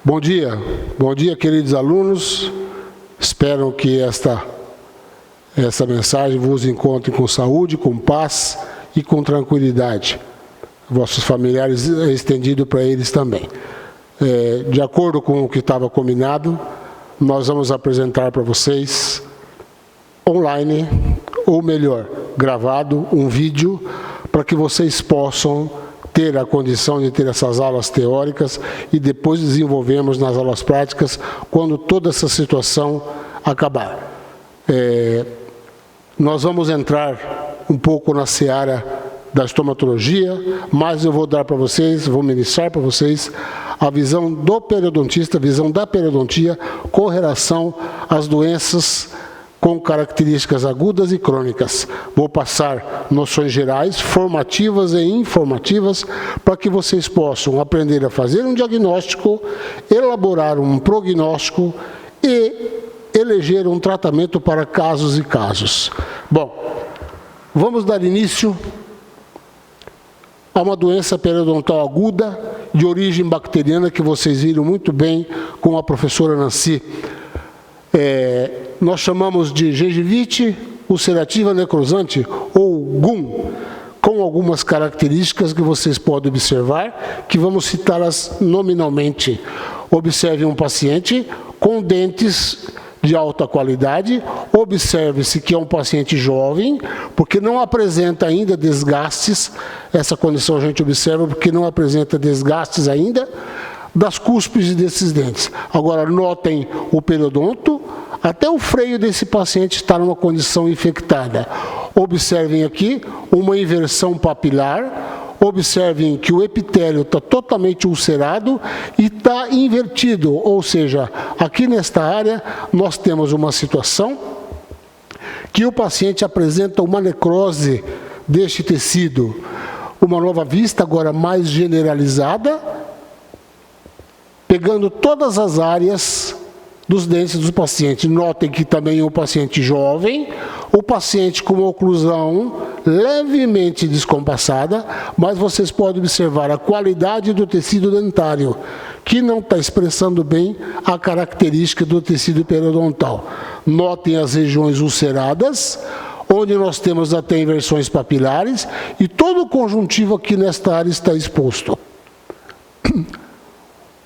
Bom dia, queridos alunos. Espero que essa mensagem vos encontre com saúde, com paz e com tranquilidade. Vossos familiares, é estendido para eles também. De acordo com o que estava combinado, nós vamos apresentar para vocês online, ou melhor, gravado, um vídeo, para que vocês possam ter a condição de ter essas aulas teóricas e depois desenvolvemos nas aulas práticas quando toda essa situação acabar. Nós vamos entrar um pouco na seara da estomatologia, mas eu vou dar para vocês, vou ministrar para vocês a visão do periodontista, a visão da periodontia com relação às doenças com características agudas e crônicas. Vou passar noções gerais, formativas e informativas, para que vocês possam aprender a fazer um diagnóstico, elaborar um prognóstico e eleger um tratamento para casos e casos. Bom, vamos dar início a uma doença periodontal aguda de origem bacteriana que vocês viram muito bem com a professora Nancy. Nós chamamos de gengivite ulcerativa necrosante, ou GUN, com algumas características que vocês podem observar, que vamos citá-las nominalmente. Observe um paciente com dentes de alta qualidade, observe-se que é um paciente jovem, porque não apresenta ainda desgastes, essa condição a gente observa porque não apresenta desgastes ainda, das cúspides desses dentes. Agora, notem o periodonto, até o freio desse paciente está numa condição infectada. Observem aqui uma inversão papilar, observem que o epitélio está totalmente ulcerado e está invertido, ou seja, aqui nesta área nós temos uma situação que o paciente apresenta uma necrose deste tecido, uma nova vista agora mais generalizada, pegando todas as áreas dos dentes do paciente. Notem que também é um paciente jovem, o paciente com uma oclusão levemente descompassada, mas vocês podem observar a qualidade do tecido dentário, que não está expressando bem a característica do tecido periodontal. Notem as regiões ulceradas, onde nós temos até inversões papilares, e todo o conjuntivo aqui nesta área está exposto.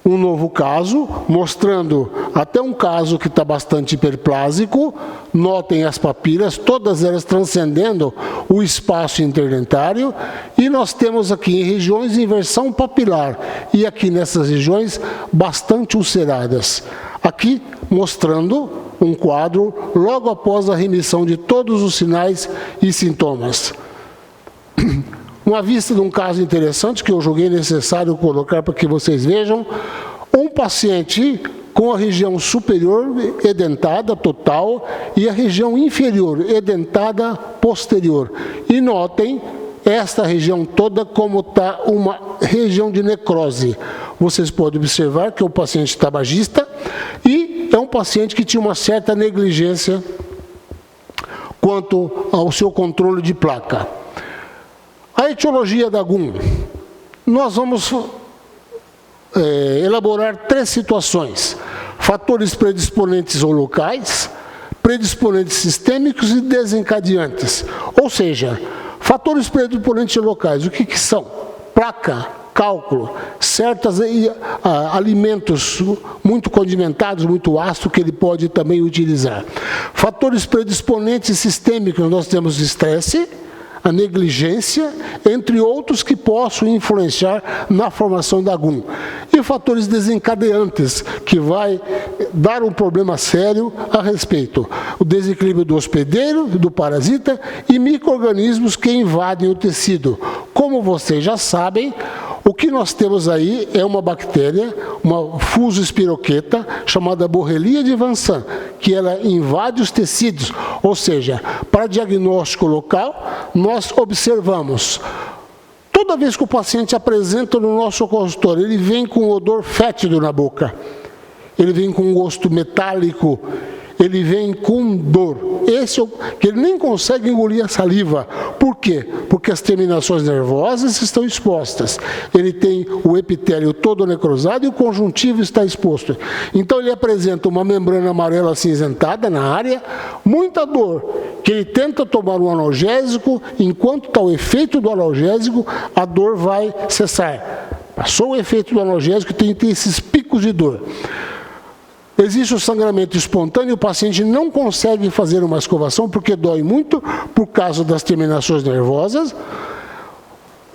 Um novo caso, mostrando até um caso que está bastante hiperplásico. Notem as papilas, todas elas transcendendo o espaço interdentário. E nós temos aqui em regiões inversão papilar. E aqui nessas regiões bastante ulceradas. Aqui mostrando um quadro logo após a remissão de todos os sinais e sintomas. Uma vista de um caso interessante que eu julguei necessário colocar para que vocês vejam. Um paciente com a região superior edentada total e a região inferior edentada posterior. E notem esta região toda como está uma região de necrose. Vocês podem observar que é um paciente tabagista e é um paciente que tinha uma certa negligência quanto ao seu controle de placa. A etiologia da GUN. Nós vamos elaborar 3 situações. Fatores predisponentes ou locais, predisponentes sistêmicos e desencadeantes. Ou seja, fatores predisponentes locais, o que são? Placa, cálculo, certos alimentos muito condimentados, muito ácidos, que ele pode também utilizar. Fatores predisponentes sistêmicos, nós temos estresse, a negligência, entre outros que possam influenciar na formação da GUN. E fatores desencadeantes, que vai dar um problema sério a respeito. O desequilíbrio do hospedeiro, do parasita e micro-organismos que invadem o tecido. Como vocês já sabem, o que nós temos aí é uma bactéria, uma fusospiroqueta, chamada Borrelia de Vincent, que ela invade os tecidos. Ou seja, para diagnóstico local, nós observamos, toda vez que o paciente apresenta no nosso consultório, ele vem com um odor fétido na boca, ele vem com um gosto metálico, ele vem com dor. Esse é o que ele nem consegue engolir a saliva. Por quê? Porque as terminações nervosas estão expostas. Ele tem o epitélio todo necrosado e o conjuntivo está exposto. Então ele apresenta uma membrana amarela acinzentada na área, muita dor, que ele tenta tomar um analgésico, enquanto está o efeito do analgésico, a dor vai cessar. Passou o efeito do analgésico, tem esses picos de dor. Existe o sangramento espontâneo, o paciente não consegue fazer uma escovação porque dói muito por causa das terminações nervosas.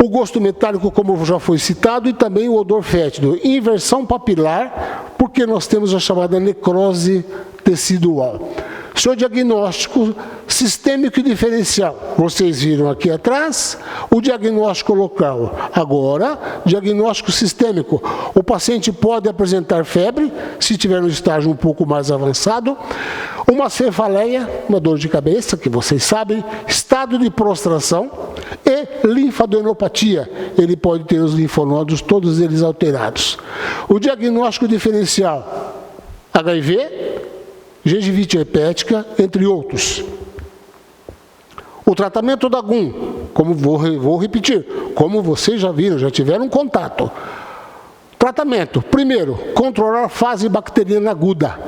O gosto metálico, como já foi citado, e também o odor fétido. Inversão papilar, porque nós temos a chamada necrose tecidual. Seu diagnóstico sistêmico e diferencial. Vocês viram aqui atrás o diagnóstico local. Agora, diagnóstico sistêmico. O paciente pode apresentar febre, se tiver no estágio um pouco mais avançado, uma cefaleia, uma dor de cabeça, que vocês sabem, estado de prostração e linfadenopatia. Ele pode ter os linfonodos, todos eles alterados. O diagnóstico diferencial, HIV, gengivite herpética, entre outros. O tratamento da GUM, como vou repetir, como vocês já viram, já tiveram contato. Tratamento, primeiro, controlar a fase bacteriana aguda.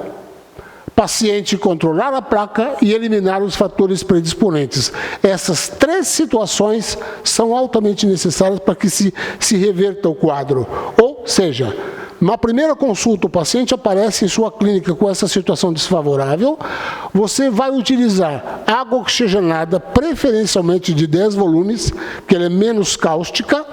Paciente controlar a placa e eliminar os fatores predisponentes. Essas 3 situações são altamente necessárias para que se reverta o quadro. Ou seja, na primeira consulta, o paciente aparece em sua clínica com essa situação desfavorável, você vai utilizar água oxigenada, preferencialmente de 10 volumes, que ela é menos cáustica.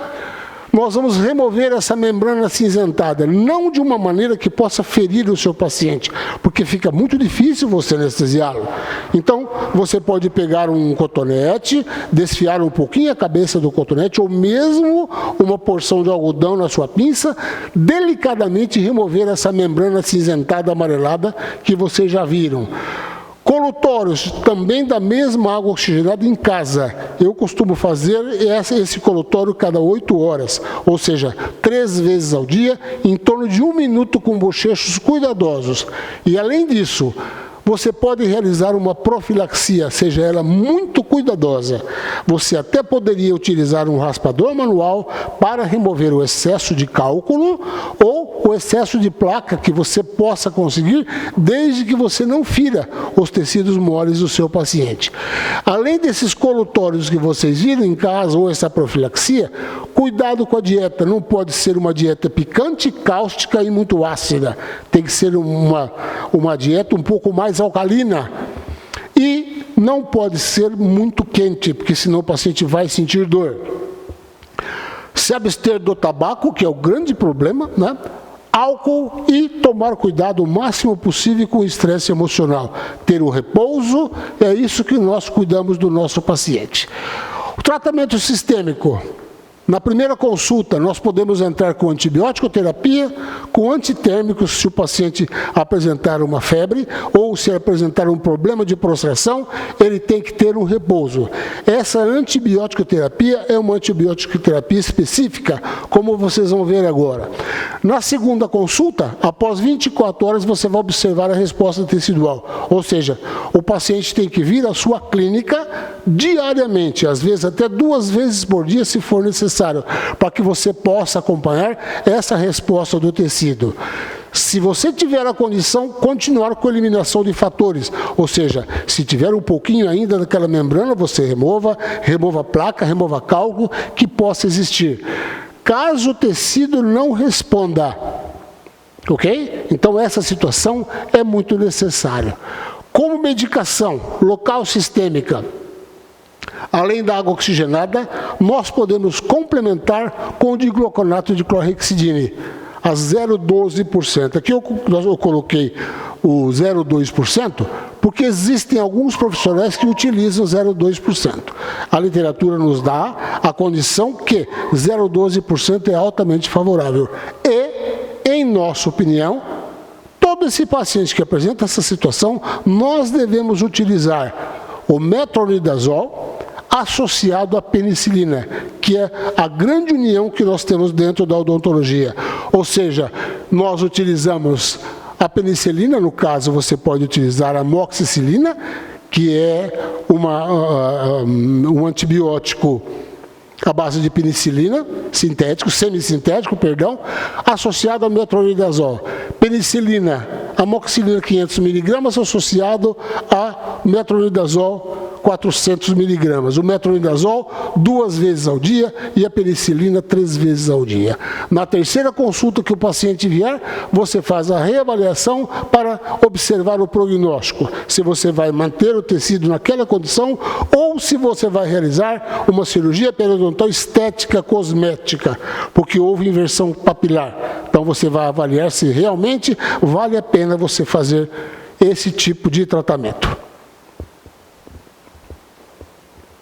Nós vamos remover essa membrana acinzentada, não de uma maneira que possa ferir o seu paciente, porque fica muito difícil você anestesiá-lo. Então, você pode pegar um cotonete, desfiar um pouquinho a cabeça do cotonete, ou mesmo uma porção de algodão na sua pinça, delicadamente remover essa membrana acinzentada amarelada que vocês já viram. Colutórios, também da mesma água oxigenada em casa. Eu costumo fazer esse colutório cada 8 horas, ou seja, 3 vezes ao dia, em torno de 1 minuto com bochechos cuidadosos. E além disso, você pode realizar uma profilaxia, seja ela muito cuidadosa. Você até poderia utilizar um raspador manual para remover o excesso de cálculo ou o excesso de placa que você possa conseguir, desde que você não fira os tecidos moles do seu paciente. Além desses colutórios que vocês viram em casa ou essa profilaxia, cuidado com a dieta. Não pode ser uma dieta picante, cáustica e muito ácida. Tem que ser uma dieta um pouco mais alcalina. E não pode ser muito quente, porque senão o paciente vai sentir dor. Se abster do tabaco, que é o grande problema, né? Álcool e tomar cuidado o máximo possível com o estresse emocional. Ter o repouso, é isso que nós cuidamos do nosso paciente. O tratamento sistêmico. Na primeira consulta, nós podemos entrar com antibiótico terapia, com antitérmicos se o paciente apresentar uma febre ou se apresentar um problema de prostração, ele tem que ter um repouso. Essa antibiótico terapia é uma antibiótico terapia específica, como vocês vão ver agora. Na segunda consulta, após 24 horas, você vai observar a resposta tecidual. Ou seja, o paciente tem que vir à sua clínica diariamente, às vezes até 2 vezes por dia, se for necessário, para que você possa acompanhar essa resposta do tecido. Se você tiver a condição, continuar com a eliminação de fatores, ou seja, se tiver um pouquinho ainda daquela membrana, você remova a placa, remova cálculo que possa existir. Caso o tecido não responda, ok? Então essa situação é muito necessária. Como medicação local sistêmica, além da água oxigenada, nós podemos complementar com o digluconato de clorhexidine, a 0,12%. Aqui eu coloquei o 0,2%, porque existem alguns profissionais que utilizam 0,2%. A literatura nos dá a condição que 0,12% é altamente favorável. E, em nossa opinião, todo esse paciente que apresenta essa situação, nós devemos utilizar o metronidazol associado à penicilina, que é a grande união que nós temos dentro da odontologia. Ou seja, nós utilizamos A penicilina, no caso, você pode utilizar a amoxicilina, que é um antibiótico à base de penicilina, sintético, semissintético, perdão, associado ao metronidazol. Penicilina, amoxicilina 500 mg associado a metronidazol 400 mg. O metronidazol 2 vezes ao dia e a penicilina 3 vezes ao dia. Na terceira consulta que o paciente vier, você faz a reavaliação para observar o prognóstico, se você vai manter o tecido naquela condição ou se você vai realizar uma cirurgia periodontal estética cosmética, porque houve inversão papilar. Então você vai avaliar se realmente vale a pena você fazer esse tipo de tratamento.